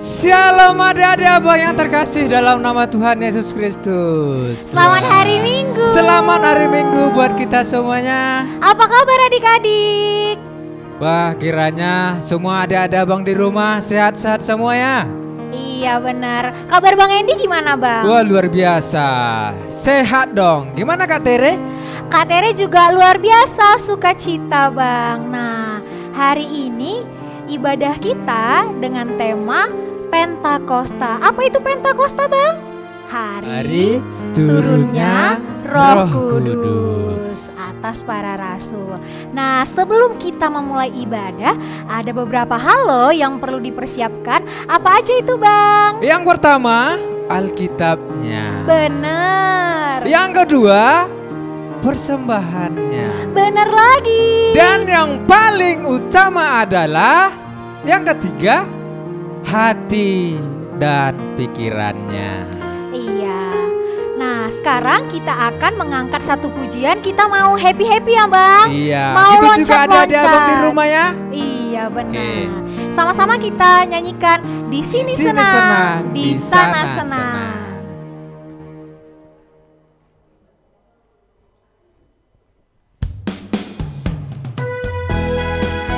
Shalom adik-adik abang yang terkasih dalam nama Tuhan Yesus Kristus. Selamat hari Minggu. Selamat hari Minggu buat kita semuanya. Apa kabar adik-adik? Wah, kiranya semua adik-adik abang di rumah sehat-sehat semua ya. Iya benar. Kabar Bang Endi gimana Bang? Wah, luar biasa. Sehat dong. Gimana Kak Tere? Kak Tere juga luar biasa, sukacita Bang. Nah, hari ini ibadah kita dengan tema Pentakosta. Apa itu Pentakosta Bang? Hari turunnya Roh Kudus atas para rasul. Nah, sebelum kita memulai ibadah, ada beberapa hal loh yang perlu dipersiapkan. Apa aja itu Bang? Yang pertama, Alkitabnya. Bener. Yang kedua, persembahannya. Bener lagi. Dan yang paling utama adalah yang ketiga, hati dan pikirannya. Iya. Nah, sekarang kita akan mengangkat satu pujian. Kita mau happy-happy ya Bang? Iya. Mau Itu juga ada loncat-loncat. di abang di rumah ya. Iya benar. Oke. Sama-sama kita nyanyikan di sini senang, di sana senang.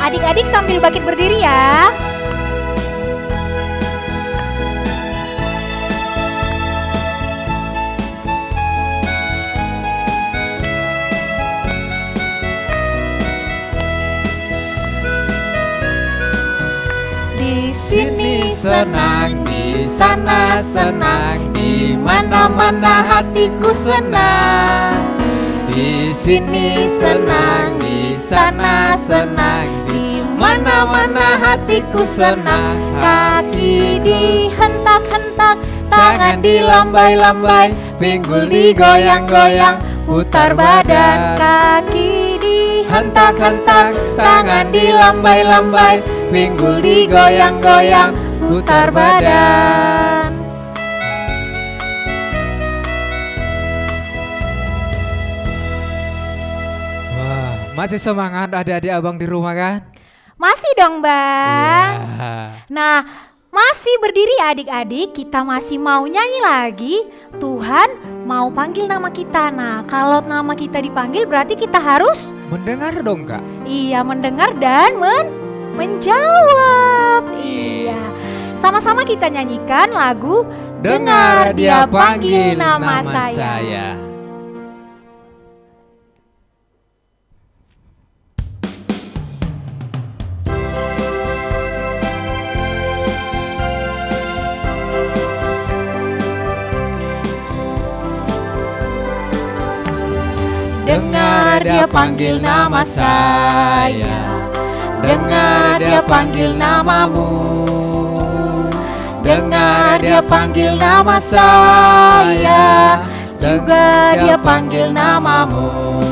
Adik-adik sambil bangkit berdiri ya. Di sini senang, di sana senang, di mana-mana hatiku senang. Di sini senang, di sana senang, di mana-mana hatiku senang. Kaki dihentak-hentak, tangan dilambai-lambai, pinggul digoyang-goyang, putar badan. Kaki dihentak-hentak, tangan dilambai-lambai, pinggul digoyang-goyang, putar badan. Wah, masih semangat adik-adik abang di rumah kan? Masih dong Bang. Iya. Nah, masih berdiri adik-adik, kita masih mau nyanyi lagi. Tuhan mau panggil nama kita. Nah, kalau nama kita dipanggil berarti kita harus Mendengar dong Kak. iya mendengar dan menjawab. Iya. Sama-sama kita nyanyikan lagu Dengar dia panggil nama saya. Dengar dia panggil nama saya, dengar dia panggil namamu, dengar dia panggil nama saya, juga dia panggil namamu.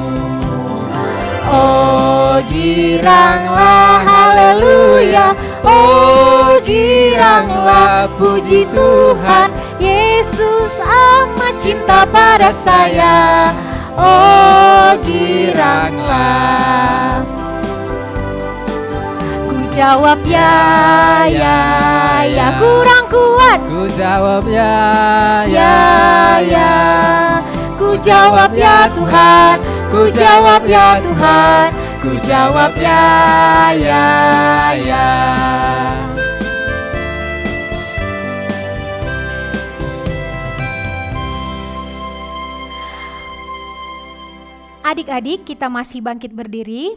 Oh giranglah haleluya, oh giranglah puji Tuhan, Yesus amat cinta pada saya. Oh giranglah. Ku jawab ya, kurang kuat. Ku jawab ya, Ya, ku jawab ya Tuhan, ku jawab ya Tuhan, ku jawab ya. Adik-adik, kita masih bangkit berdiri.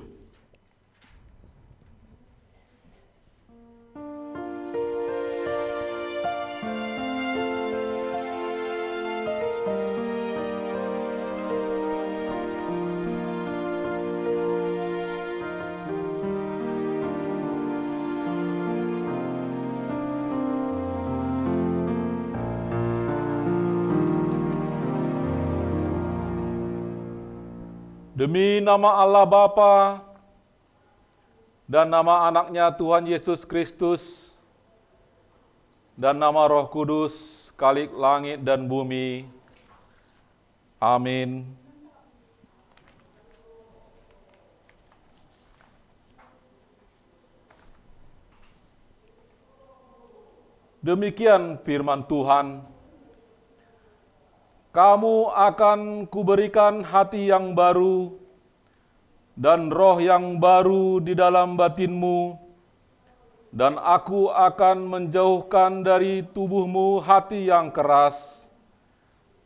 Demi nama Allah Bapa dan nama anaknya Tuhan Yesus Kristus dan nama Roh Kudus, Khalik langit dan bumi. Amin. Demikian firman Tuhan. Kamu akan kuberikan hati yang baru dan roh yang baru di dalam batinmu, dan aku akan menjauhkan dari tubuhmu hati yang keras,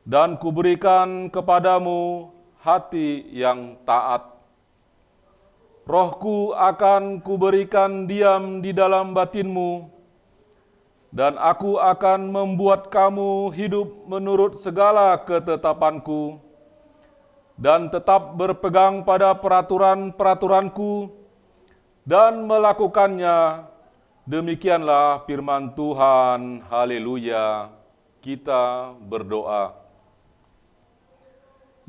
dan kuberikan kepadamu hati yang taat. Rohku akan kuberikan diam di dalam batinmu, dan aku akan membuat kamu hidup menurut segala ketetapanku, dan tetap berpegang pada peraturan-peraturanku, dan melakukannya. Demikianlah firman Tuhan. Haleluya. Kita berdoa.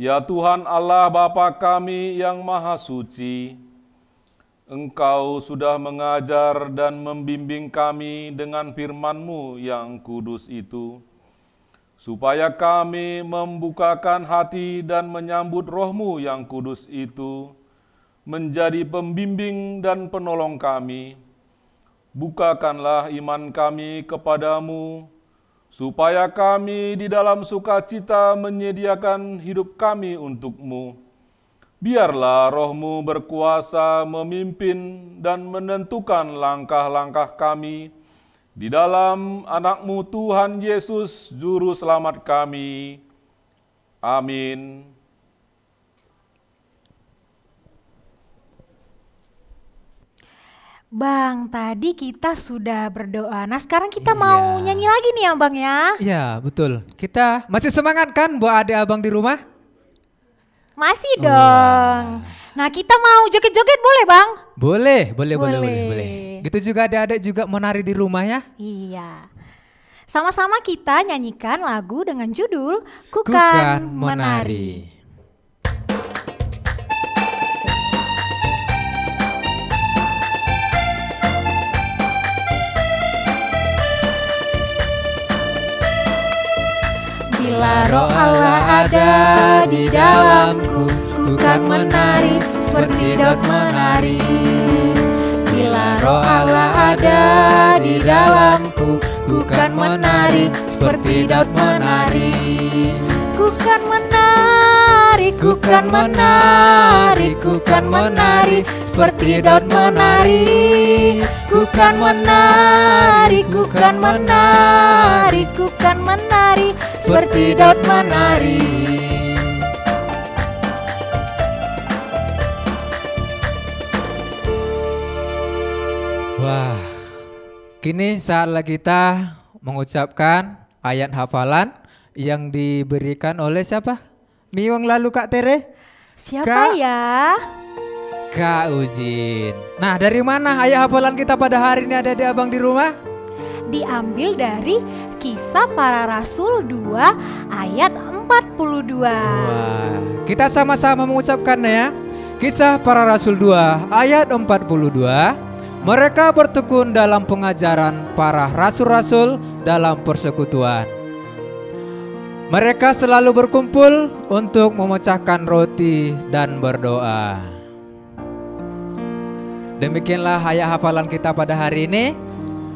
Ya Tuhan Allah Bapa kami yang Maha Suci, Engkau sudah mengajar dan membimbing kami dengan firman-Mu yang kudus itu, supaya kami membukakan hati dan menyambut Roh-Mu yang kudus itu, menjadi pembimbing dan penolong kami. Bukakanlah iman kami kepadamu, supaya kami di dalam sukacita menyediakan hidup kami untuk-Mu. Biarlah Roh-Mu berkuasa memimpin dan menentukan langkah-langkah kami di dalam anak-Mu Tuhan Yesus Juru Selamat kami. Amin. Bang, tadi kita sudah berdoa. Nah, sekarang kita mau nyanyi lagi nih ya, Bang ya. Iya, betul. Kita masih semangat kan buat adik abang di rumah? Masih dong. Nah, kita mau joget-joget boleh, Bang? Boleh. Boleh. Gitu juga adik-adik juga menari di rumah ya? Iya. Sama-sama kita nyanyikan lagu dengan judul Ku kan menari. Bila Roh Allah ada di dalamku, ku kan menari seperti Daud menari. Bila Roh Allah ada di dalamku, ku kan menari seperti Daud menari. Ku kan menari, Ku kan menari, ku kan menari seperti Daud menari. Ku kan menari, ku kan menari, ku kan menari seperti Daud menari. Wah, kini saatnya kita mengucapkan ayat hafalan yang diberikan oleh siapa? Minggu yang lalu Kak Tere? siapa ya? Kak Ujin. Nah, dari mana ayat hafalan kita pada hari ini ada di abang di rumah? Diambil dari Kisah Para Rasul 2 ayat 42. Wah, kita sama-sama mengucapkannya ya. Kisah Para Rasul 2 ayat 42. Mereka bertekun dalam pengajaran para rasul-rasul dalam persekutuan. Mereka selalu berkumpul untuk memecahkan roti dan berdoa. Demikianlah ayat hafalan kita pada hari ini.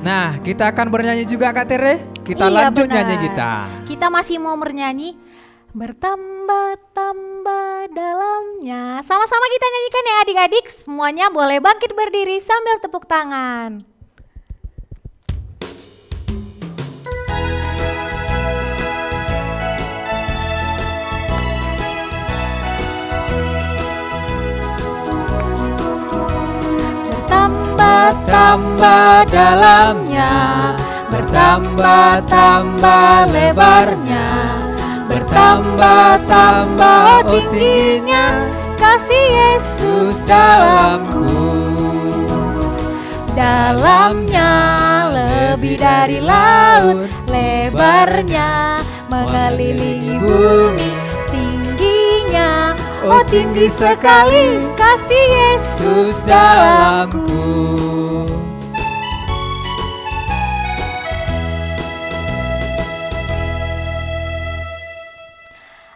Nah, kita akan bernyanyi juga Kak Tere. Kita Iya, lanjut benar. nyanyi kita. Kita masih mau bernyanyi. Bertambah-tambah dalamnya. Sama-sama kita nyanyikan ya adik-adik. Semuanya boleh bangkit berdiri sambil tepuk tangan. Bertambah-tambah dalamnya, bertambah-tambah lebarnya, bertambah-tambah tingginya kasih Yesus dalamku. Dalamnya lebih dari laut, lebarnya mengelilingi bumi, tingginya oh tinggi sekali kasih Yesus dalamku.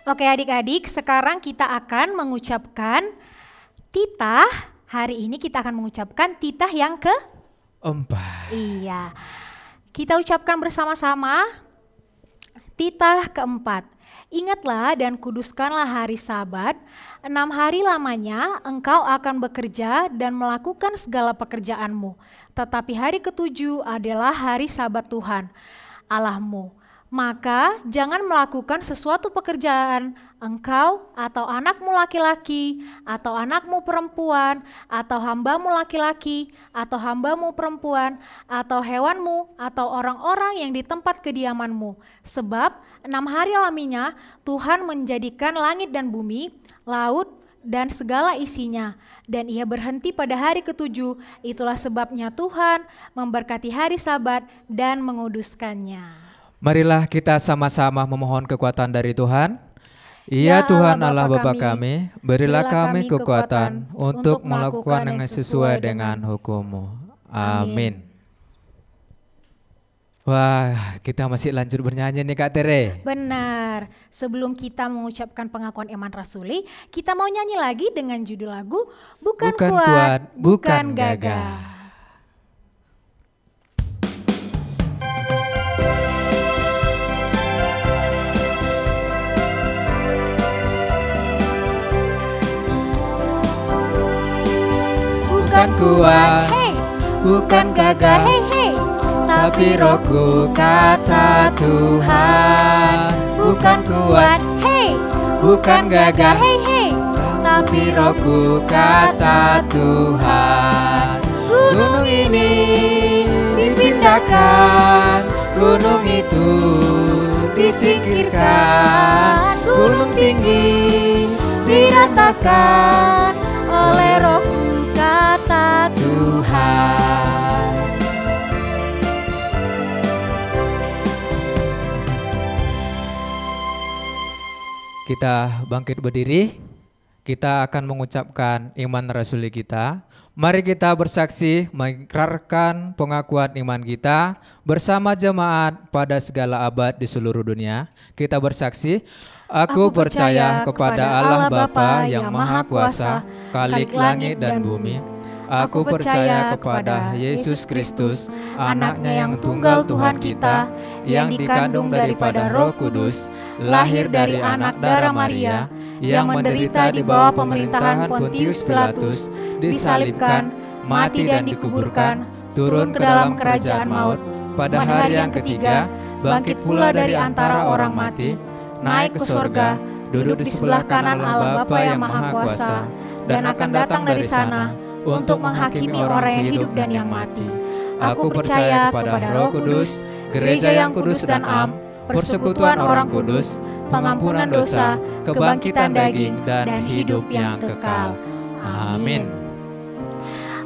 Oke adik-adik, sekarang kita akan mengucapkan titah. Hari ini kita akan mengucapkan titah yang ke? Empat. Iya. Kita ucapkan bersama-sama titah keempat. Ingatlah dan kuduskanlah hari Sabat, 6 hari lamanya engkau akan bekerja dan melakukan segala pekerjaanmu. Tetapi hari ketujuh adalah hari Sabat Tuhan, Allahmu. Maka jangan melakukan sesuatu pekerjaan engkau atau anakmu laki-laki atau anakmu perempuan atau hambamu laki-laki atau hambamu perempuan atau hewanmu atau orang-orang yang di tempat kediamanmu. Sebab 6 hari lamanya Tuhan menjadikan langit dan bumi, laut dan segala isinya. Dan ia berhenti pada hari ketujuh. Itulah sebabnya Tuhan memberkati hari Sabat dan menguduskannya. Marilah kita sama-sama memohon kekuatan dari Tuhan. Ya Tuhan Allah Bapa kami, berilah kami kekuatan untuk melakukan yang sesuai dengan hukum-Mu. Amin. Wah, kita masih lanjut bernyanyi nih Kak Tere. Benar, sebelum kita mengucapkan pengakuan iman rasuli, kita mau nyanyi lagi dengan judul lagu Bukan Kuat, Bukan Gagah. Bukan kuat, hey, bukan gagah, hey, hey. tapi Rohku kata Tuhan. Bukan kuat, hey, bukan gagah, hey, hey. tapi Rohku kata Tuhan. Gunung ini dipindahkan, gunung itu disingkirkan, gunung tinggi diratakan oleh Rohku kata Tuhan. Kita bangkit berdiri, kita akan mengucapkan iman rasuli kita. Mari kita bersaksi mengikrarkan pengakuan iman kita bersama jemaat pada segala abad di seluruh dunia. Kita bersaksi, aku percaya kepada Allah Bapa yang Maha Kuasa, Khalik langit dan bumi. Aku percaya kepada Yesus Kristus, anaknya yang tunggal Tuhan kita, yang dikandung daripada Roh Kudus, lahir dari anak darah Maria, yang menderita di bawah pemerintahan Pontius Pilatus, disalibkan, mati dan dikuburkan, turun ke dalam kerajaan maut, pada hari yang ketiga, bangkit pula dari antara orang mati, naik ke sorga, duduk di sebelah kanan Allah Bapa yang Maha Kuasa, dan akan datang dari sana untuk menghakimi orang yang hidup dan yang mati. Aku percaya kepada Roh Kudus, gereja yang kudus dan am, persekutuan orang kudus, pengampunan dosa, kebangkitan daging, dan hidup yang kekal. Amin.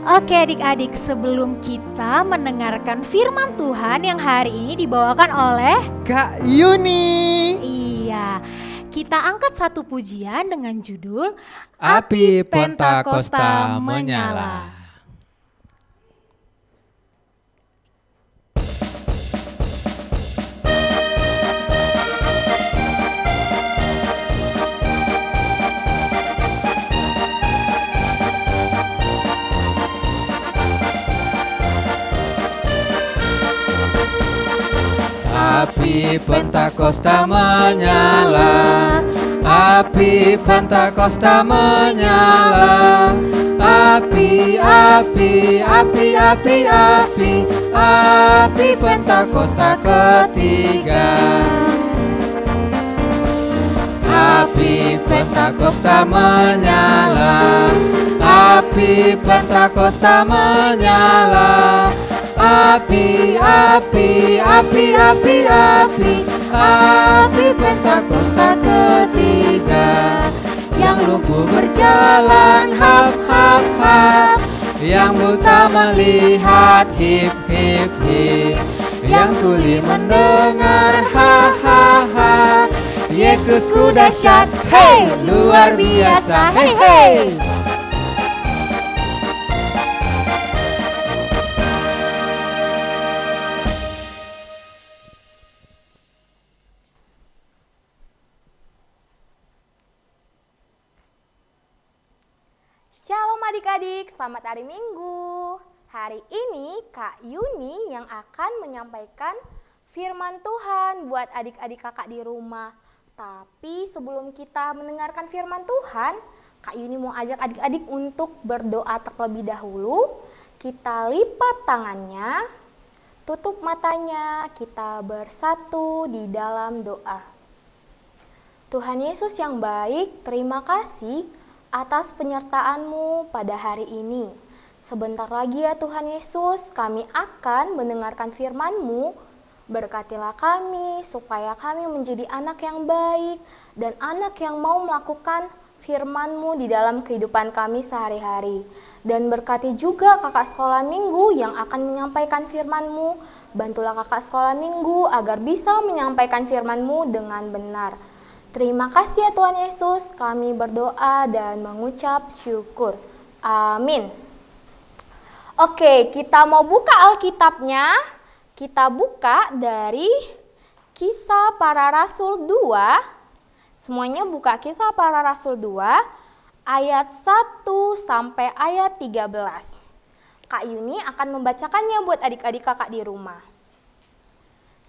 Oke adik-adik, sebelum kita mendengarkan firman Tuhan yang hari ini dibawakan oleh Kak Yuni. Iya, kita angkat satu pujian dengan judul Api Pentakosta Menyala. Api Pentakosta menyala, api Pentakosta menyala, api, api, api, api, api, api Pentakosta ketiga. Api Pentakosta menyala, api Pentakosta menyala, api, api, api, api, api, api Pentakosta ketiga. Yang lumpuh berjalan hap, hap, hap, yang buta melihat hip, hip, hip, yang tuli mendengar ha, ha, ha. Yesusku dahsyat, hey, luar biasa, hey, hey. Shalom adik-adik, selamat hari Minggu. Hari ini Kak Yuni yang akan menyampaikan firman Tuhan buat adik-adik kakak di rumah. Tapi sebelum kita mendengarkan firman Tuhan, Kak Yuni mau ajak adik-adik untuk berdoa terlebih dahulu. Kita lipat tangannya, tutup matanya, kita bersatu di dalam doa. Tuhan Yesus yang baik, terima kasih atas penyertaan-Mu pada hari ini. Sebentar lagi ya Tuhan Yesus, kami akan mendengarkan firman-Mu. Berkatilah kami supaya kami menjadi anak yang baik dan anak yang mau melakukan firman-Mu di dalam kehidupan kami sehari-hari. Dan berkati juga kakak sekolah minggu yang akan menyampaikan firman-Mu. Bantulah kakak sekolah minggu agar bisa menyampaikan firman-Mu dengan benar. Terima kasih ya Tuhan Yesus, kami berdoa dan mengucap syukur. Amin. Oke, kita mau buka Alkitabnya. Kita buka dari Kisah Para Rasul 2. Semuanya buka Kisah Para Rasul 2 ayat 1 sampai ayat 13. Kak Yuni akan membacakannya buat adik-adik kakak di rumah.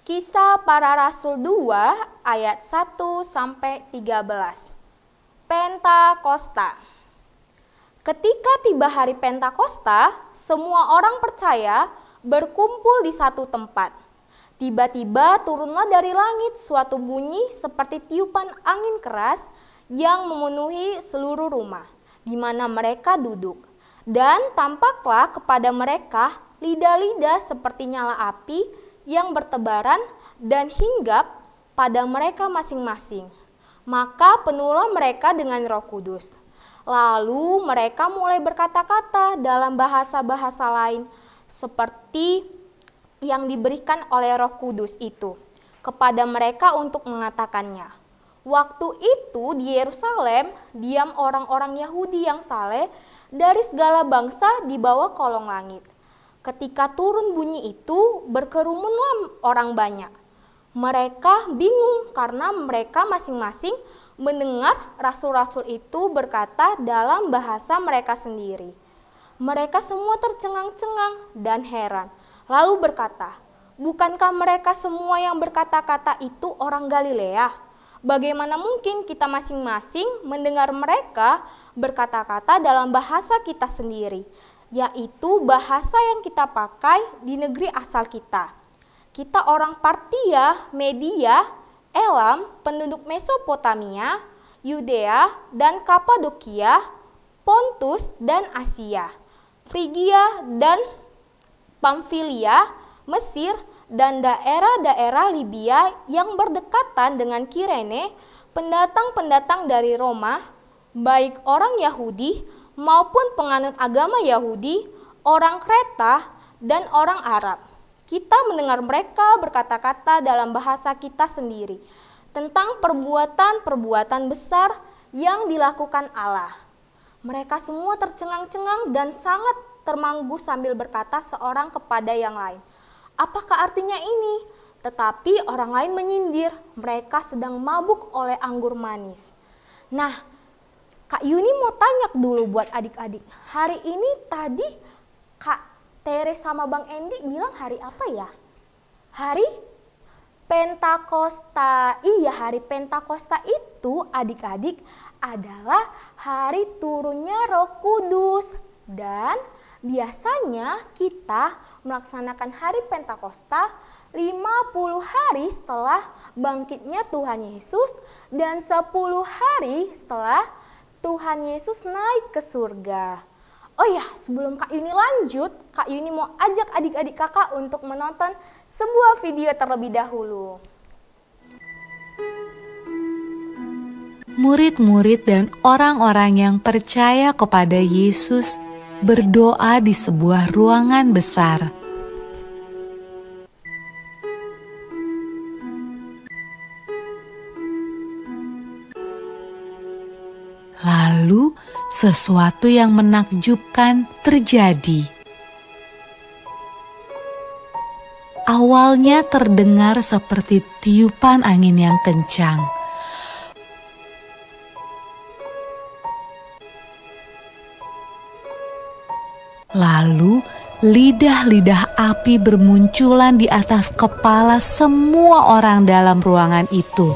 Kisah Para Rasul 2 ayat 1 sampai 13. Pentakosta. Ketika tiba hari Pentakosta, semua orang percaya berkumpul di satu tempat. Tiba-tiba turunlah dari langit suatu bunyi seperti tiupan angin keras yang memenuhi seluruh rumah di mana mereka duduk. Dan tampaklah kepada mereka lidah-lidah seperti nyala api yang bertebaran dan hinggap pada mereka masing-masing. Maka penuhlah mereka dengan Roh Kudus. Lalu mereka mulai berkata-kata dalam bahasa-bahasa lain seperti yang diberikan oleh Roh Kudus itu kepada mereka untuk mengatakannya. Waktu itu di Yerusalem diam orang-orang Yahudi yang saleh dari segala bangsa di bawah kolong langit. Ketika turun bunyi itu, berkerumunlah orang banyak. Mereka bingung karena mereka masing-masing mendengar rasul-rasul itu berkata dalam bahasa mereka sendiri. Mereka semua tercengang-cengang dan heran. Lalu berkata, bukankah mereka semua yang berkata-kata itu orang Galilea? Bagaimana mungkin kita masing-masing mendengar mereka berkata-kata dalam bahasa kita sendiri? Yaitu bahasa yang kita pakai di negeri asal kita. Kita orang Partia, Media, Elam, penduduk Mesopotamia, Yudea dan Kapadokia, Pontus dan Asia, Frigia dan Pamfilia, Mesir dan daerah-daerah Libya yang berdekatan dengan Kirene, pendatang-pendatang dari Roma, baik orang Yahudi maupun penganut agama Yahudi, orang Kreta, dan orang Arab. Kita mendengar mereka berkata-kata dalam bahasa kita sendiri tentang perbuatan-perbuatan besar yang dilakukan Allah. Mereka semua tercengang-cengang dan sangat termangu sambil berkata seorang kepada yang lain, apakah artinya ini? Tetapi orang lain menyindir, mereka sedang mabuk oleh anggur manis. Nah, Kak Yuni mau tanya dulu buat adik-adik. Hari ini tadi Kak Tere sama Bang Endi bilang hari apa ya? Hari Pentakosta. Iya, hari Pentakosta itu adik-adik adalah hari turunnya Roh Kudus. Dan biasanya kita melaksanakan hari Pentakosta 50 hari setelah bangkitnya Tuhan Yesus dan 10 hari setelah Tuhan Yesus naik ke surga. Oh ya, sebelum Kak Yuni lanjut, Kak Yuni mau ajak adik-adik kakak untuk menonton sebuah video terlebih dahulu. Murid-murid dan orang-orang yang percaya kepada Yesus berdoa di sebuah ruangan besar. Lalu sesuatu yang menakjubkan terjadi. Awalnya terdengar seperti tiupan angin yang kencang. Lalu lidah-lidah api bermunculan di atas kepala semua orang dalam ruangan itu.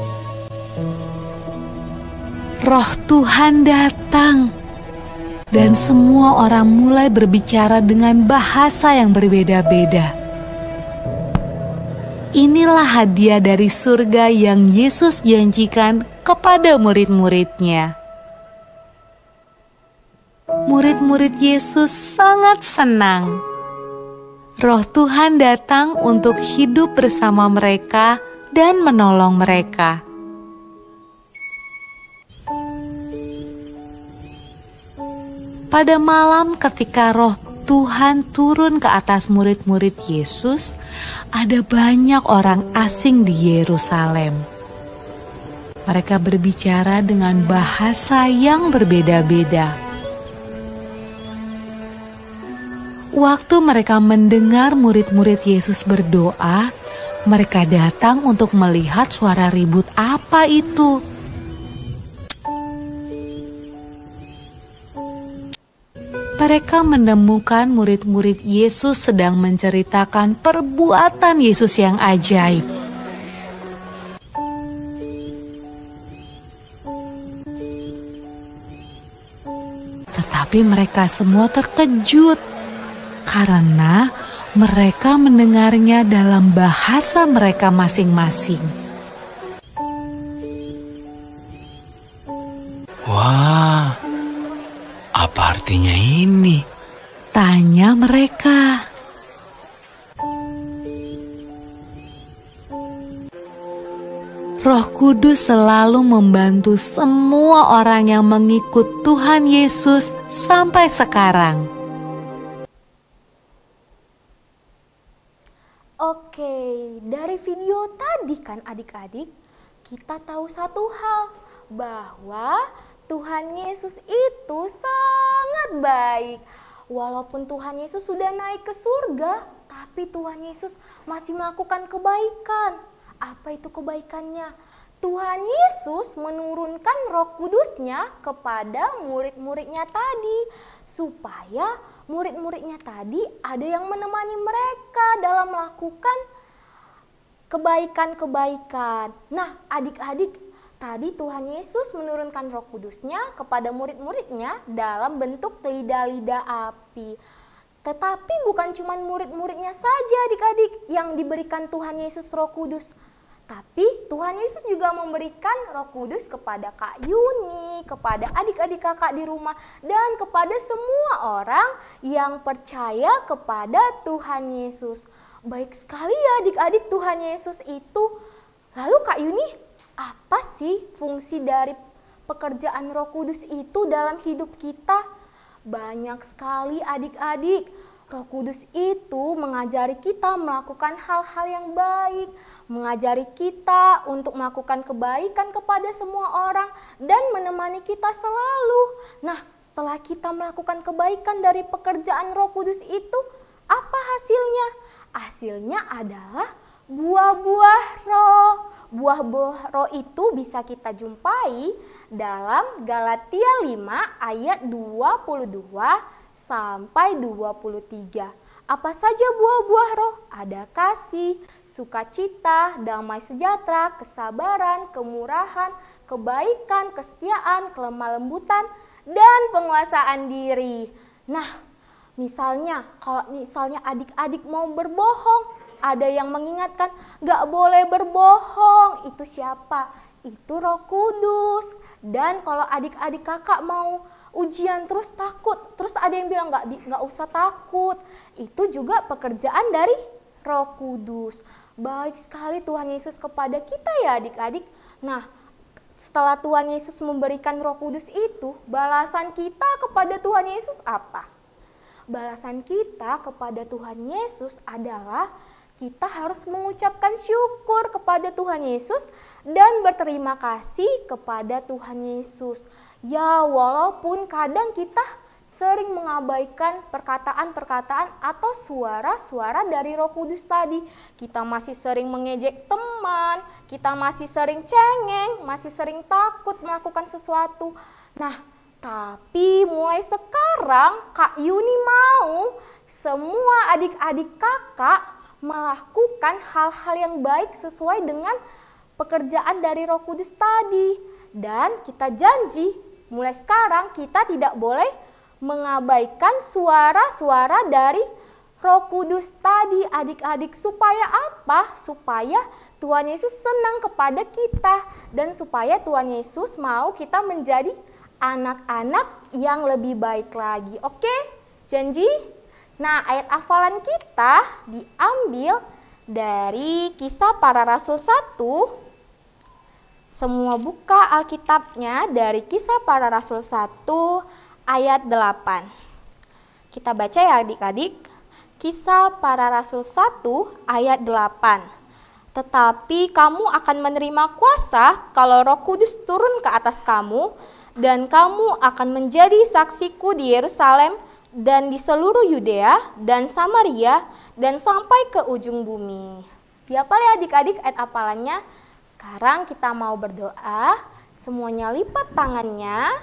Roh Tuhan datang, dan semua orang mulai berbicara dengan bahasa yang berbeda-beda. Inilah hadiah dari surga yang Yesus janjikan kepada murid-muridnya. Murid-murid Yesus sangat senang. Roh Tuhan datang untuk hidup bersama mereka dan menolong mereka. Pada malam ketika Roh Tuhan turun ke atas murid-murid Yesus, ada banyak orang asing di Yerusalem. Mereka berbicara dengan bahasa yang berbeda-beda. Waktu mereka mendengar murid-murid Yesus berdoa, mereka datang untuk melihat suara ribut apa itu. Mereka menemukan murid-murid Yesus sedang menceritakan perbuatan Yesus yang ajaib. Tetapi mereka semua terkejut karena mereka mendengarnya dalam bahasa mereka masing-masing. Wah, apa artinya ini? Tanya mereka. Roh Kudus selalu membantu semua orang yang mengikut Tuhan Yesus sampai sekarang. Oke, dari video tadi kan adik-adik, kita tahu satu hal, bahwa Tuhan Yesus itu sangat baik. Walaupun Tuhan Yesus sudah naik ke surga, tapi Tuhan Yesus masih melakukan kebaikan. Apa itu kebaikannya? Tuhan Yesus menurunkan Roh Kudus-Nya kepada murid-muridnya tadi, supaya murid-muridnya tadi ada yang menemani mereka dalam melakukan kebaikan-kebaikan. Nah, adik-adik, tadi Tuhan Yesus menurunkan Roh Kudus-Nya kepada murid-muridnya dalam bentuk lidah-lidah api. Tetapi bukan cuma murid-muridnya saja adik-adik yang diberikan Tuhan Yesus Roh Kudus. Tapi Tuhan Yesus juga memberikan Roh Kudus kepada Kak Yuni, kepada adik-adik kakak di rumah, dan kepada semua orang yang percaya kepada Tuhan Yesus. Baik sekali ya adik-adik Tuhan Yesus itu. Lalu Kak Yuni, apa sih fungsi dari pekerjaan Roh Kudus itu dalam hidup kita? Banyak sekali adik-adik. Roh Kudus itu mengajari kita melakukan hal-hal yang baik, mengajari kita untuk melakukan kebaikan kepada semua orang, dan menemani kita selalu. Nah, setelah kita melakukan kebaikan dari pekerjaan Roh Kudus itu, apa hasilnya? Hasilnya adalah buah-buah roh. Buah-buah roh itu bisa kita jumpai dalam Galatia 5 ayat 22 sampai 23. Apa saja buah-buah roh? Ada kasih, sukacita, damai sejahtera, kesabaran, kemurahan, kebaikan, kesetiaan, kelemah lembutan, dan penguasaan diri. Nah, kalau misalnya adik-adik mau berbohong, ada yang mengingatkan, gak boleh berbohong. Itu siapa? Itu Roh Kudus. Dan kalau adik-adik kakak mau ujian terus takut, terus ada yang bilang gak usah takut, itu juga pekerjaan dari Roh Kudus. Baik sekali Tuhan Yesus kepada kita ya adik-adik. Nah, setelah Tuhan Yesus memberikan Roh Kudus itu, balasan kita kepada Tuhan Yesus apa? Balasan kita kepada Tuhan Yesus adalah kita harus mengucapkan syukur kepada Tuhan Yesus dan berterima kasih kepada Tuhan Yesus. Ya, walaupun kadang kita sering mengabaikan perkataan-perkataan atau suara-suara dari Roh Kudus tadi. Kita masih sering mengejek teman, kita masih sering cengeng, masih sering takut melakukan sesuatu. Nah, tapi mulai sekarang Kak Yuni mau semua adik-adik kakak melakukan hal-hal yang baik sesuai dengan pekerjaan dari Roh Kudus tadi. Dan kita janji mulai sekarang kita tidak boleh mengabaikan suara-suara dari Roh Kudus tadi adik-adik. Supaya apa? Supaya Tuhan Yesus senang kepada kita dan supaya Tuhan Yesus mau kita menjadi anak-anak yang lebih baik lagi. Oke? Janji? Nah, ayat hafalan kita diambil dari Kisah Para Rasul 1. Semua buka Alkitabnya dari Kisah Para Rasul 1 ayat 8. Kita baca ya adik-adik. Kisah Para Rasul 1 ayat 8. Tetapi kamu akan menerima kuasa kalau Roh Kudus turun ke atas kamu, dan kamu akan menjadi saksiku di Yerusalem dan di seluruh Yudea dan Samaria dan sampai ke ujung bumi. Dihafal ya adik-adik ayat hafalannya. Sekarang kita mau berdoa. Semuanya lipat tangannya,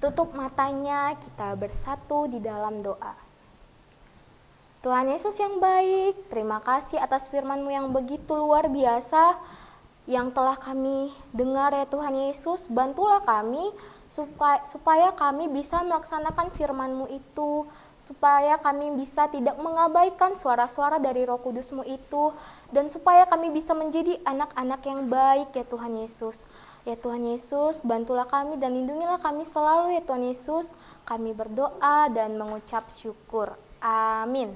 tutup matanya, kita bersatu di dalam doa. Tuhan Yesus yang baik, terima kasih atas firman-Mu yang begitu luar biasa yang telah kami dengar ya Tuhan Yesus. Bantulah kami supaya kami bisa melaksanakan firman-Mu itu, supaya kami bisa tidak mengabaikan suara-suara dari Roh Kudus-Mu itu, dan supaya kami bisa menjadi anak-anak yang baik ya Tuhan Yesus. Ya Tuhan Yesus, bantulah kami dan lindungilah kami selalu ya Tuhan Yesus. Kami berdoa dan mengucap syukur. Amin.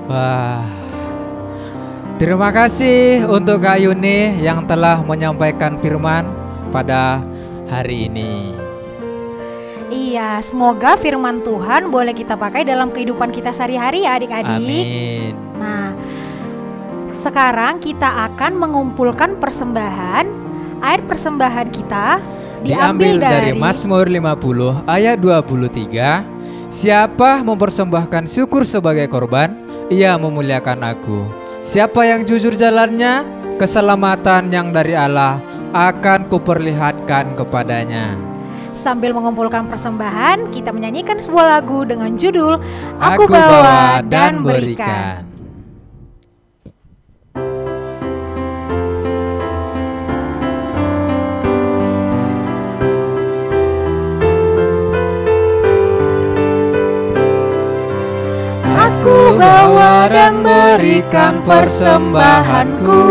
Wah, terima kasih untuk Kak Yuni yang telah menyampaikan firman pada hari ini. Iya, semoga firman Tuhan boleh kita pakai dalam kehidupan kita sehari-hari ya adik-adik. Amin. Nah, sekarang kita akan mengumpulkan persembahan. Air persembahan kita diambil dari Mazmur 50 ayat 23. Siapa mempersembahkan syukur sebagai korban, ia memuliakan aku. Siapa yang jujur jalannya, keselamatan yang dari Allah akan kuperlihatkan kepadanya. Sambil mengumpulkan persembahan, kita menyanyikan sebuah lagu dengan judul Aku Bawa dan Berikan. Aku bawa dan berikan persembahanku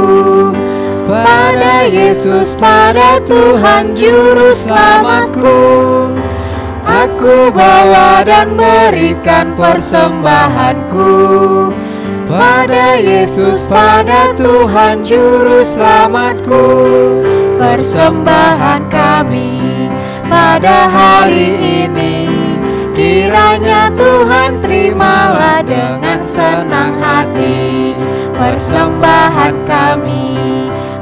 pada Yesus, pada Tuhan Juru Selamatku. Aku bawa dan berikan persembahanku pada Yesus, pada Tuhan Juru Selamatku. Persembahan kami pada hari ini, kiranya Tuhan terimalah dengan senang hati. Persembahan kami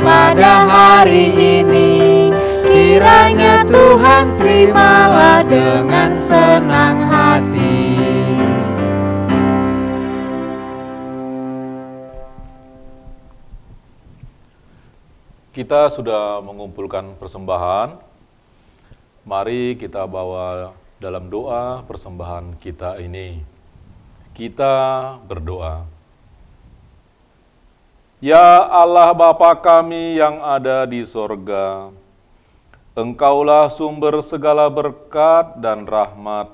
pada hari ini, kiranya Tuhan terimalah dengan senang hati. Kita sudah mengumpulkan persembahan. Mari kita bawa dalam doa persembahan kita ini. Kita berdoa. Ya Allah Bapa kami yang ada di sorga, Engkaulah sumber segala berkat dan rahmat.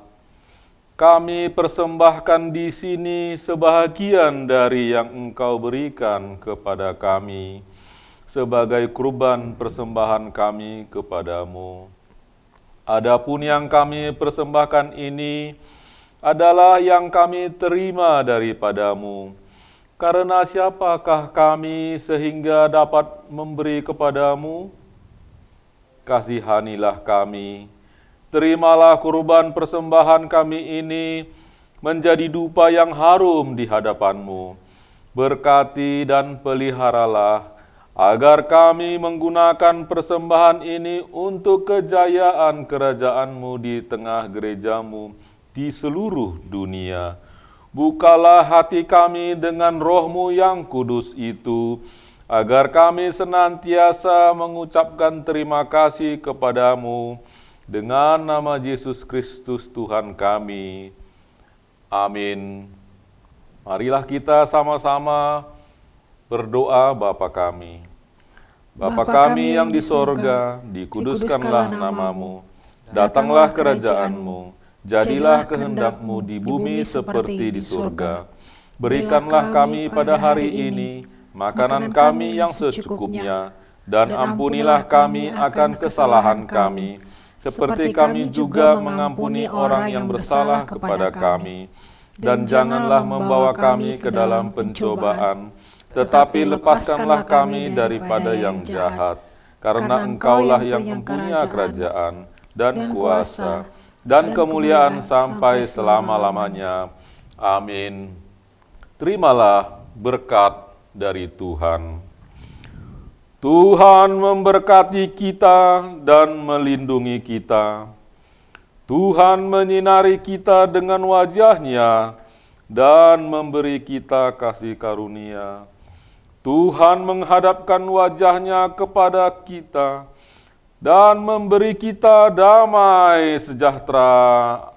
Kami persembahkan di sini sebahagian dari yang Engkau berikan kepada kami sebagai kurban persembahan kami kepadamu. Adapun yang kami persembahkan ini adalah yang kami terima daripadamu. Karena siapakah kami sehingga dapat memberi kepadamu? Kasihanilah kami. Terimalah kurban persembahan kami ini menjadi dupa yang harum di hadapanmu. Berkati dan peliharalah, agar kami menggunakan persembahan ini untuk kejayaan kerajaan-Mu di tengah gereja-Mu di seluruh dunia. Bukalah hati kami dengan Roh-Mu yang kudus itu, agar kami senantiasa mengucapkan terima kasih kepadamu dengan nama Yesus Kristus Tuhan kami. Amin. Marilah kita sama-sama berdoa Bapa kami. Bapa kami yang di sorga, dikuduskanlah namamu. Datanglah kerajaanmu, jadilah kehendak-Mu di bumi seperti di surga. Berikanlah kami pada hari ini makanan kami yang secukupnya, dan ampunilah kami akan kesalahan kami, seperti kami juga mengampuni orang yang bersalah kepada kami. Dan janganlah membawa kami ke dalam pencobaan, tetapi lepaskanlah kami daripada yang jahat, karena Engkaulah yang mempunyai kerajaan, dan kuasa, dan kemuliaan sampai selama-lamanya. Amin. Terimalah berkat dari Tuhan. Tuhan memberkati kita dan melindungi kita. Tuhan menyinari kita dengan wajah-Nya dan memberi kita kasih karunia. Tuhan menghadapkan wajah-Nya kepada kita dan memberi kita damai sejahtera.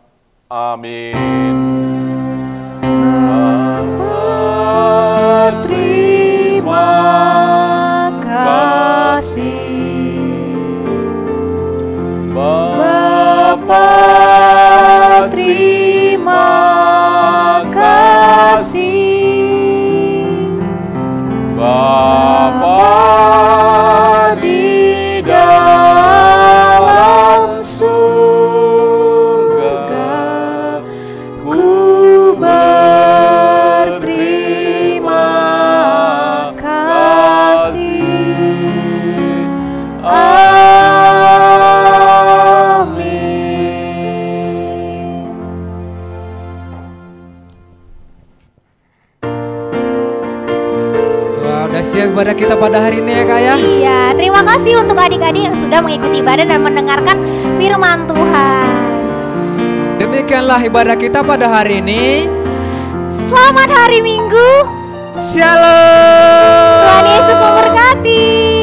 Amin. Terima kasih Bapa, terima kasih Bapa di dalam surga, ku berterima kasih. Amin. Wah, udah siap ibadah kita pada hari ini ya Kak ya? Iya, terima kasih untuk adik-adik yang sudah mengikuti ibadah dan mendengarkan firman Tuhan. Demikianlah ibadah kita pada hari ini. Selamat hari Minggu. Shalom. Tuhan Yesus memberkati.